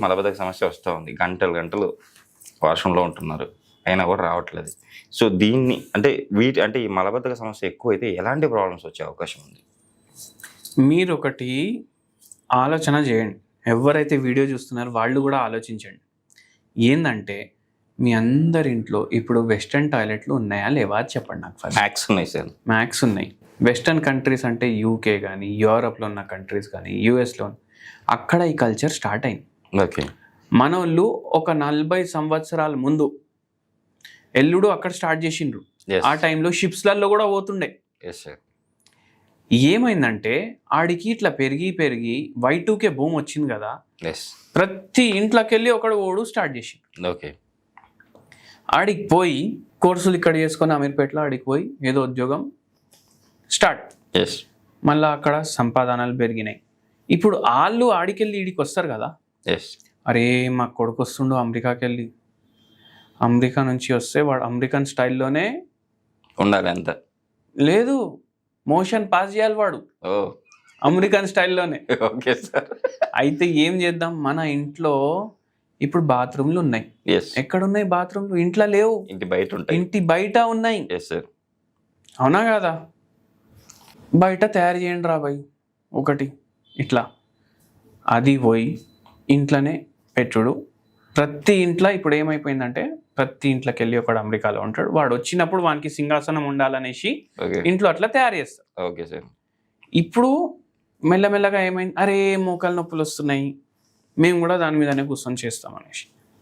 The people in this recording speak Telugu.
మలబద్ధక సమస్య వస్తూ ఉంది, గంటలు గంటలు వాష్రూమ్లో ఉంటున్నారు, అయినా కూడా రావట్లేదు. సో దీన్ని అంటే ఈ మలబద్ధక సమస్య ఎక్కువైతే ఎలాంటి ప్రాబ్లమ్స్ వచ్చే అవకాశం ఉంది? మీరు ఒకటి ఆలోచన చేయండి, ఎవరైతే వీడియో చూస్తున్నారో వాళ్ళు కూడా ఆలోచించండి. ఏంటంటే మీ అందరి ఇంట్లో ఇప్పుడు వెస్టర్న్ టాయిలెట్లు ఉన్నాయా లేవా చెప్పండి నాకు ఫస్ట్. మ్యాక్స్ ఉన్నాయి సార్, మ్యాక్స్ ఉన్నాయి. వెస్టర్న్ కంట్రీస్ అంటే యూకే కానీ, యూరోప్లో ఉన్న కంట్రీస్ కానీ, యూఎస్లో అక్కడ ఈ కల్చర్ స్టార్ట్ అయింది. ఓకే. మన వాళ్ళు ఒక 40 సంవత్సరాల ముందు ఎల్లుడు అక్కడ స్టార్ట్ చేసిండ్రు. ఆ టైంలో షిప్స్లలో కూడా పోతుండే. ఏమైందంటే ఆడికి ఇట్లా పెరిగి పెరిగి Y2K భూమి వచ్చింది కదా, ప్రతి ఇంట్లోకి వెళ్ళి ఒకడు ఓడు స్టార్ట్ చేసిండు. ఓకే. ఆడికి పోయి కోర్సులు ఇక్కడ చేసుకొని అమీర్పేటలో ఆడికి పోయి ఏదో ఉద్యోగం స్టార్ట్. మళ్ళీ అక్కడ సంపాదనలు పెరిగినాయి. ఇప్పుడు వాళ్ళు ఆడికెళ్ళి ఈడికి వస్తారు కదా, అరే మా కొడుకు వస్తుండో అమెరికాకి వెళ్ళి, అమెరికా నుంచి వస్తే వాడు అమెరికన్ స్టైల్లోనే ఉండాలి, అంత లేదు, మోషన్ పాస్ చేయాలి వాడు అమెరికన్ స్టైల్లోనే. Okay sir. అయితే ఏం చేద్దాం, మన ఇంట్లో ఇప్పుడు బాత్రూమ్లు ఉన్నాయి. ఎక్కడున్నాయి బాత్రూమ్లు? ఇంట్లో లేవు, ఇంటి బయట ఉంటాయి, ఇంటి బయట ఉన్నాయి. అవునా కదా? బయట తయారు చేయండి రా బాయ్ ఒకటి ఇట్లా, అది పోయి ఇంట్లోనే పెట్టుడు. ప్రతి ఇంట్లో ఇప్పుడు ఏమైపోయిందంటే ప్రతి ఇంట్లోకి వెళ్ళి ఒకడు అమెరికాలో ఉంటాడు, వాడు వచ్చినప్పుడు వానికి సింహాసనం ఉండాలనేసి ఇంట్లో అట్లా తయారు చేస్తారు. Okay sir. ఇప్పుడు మెల్లమెల్లగా ఏమైంది, అరే మోకాలు నొప్పులు వస్తున్నాయి, మేము కూడా దాని మీదనే కూర్చొని చేస్తాం అనేసి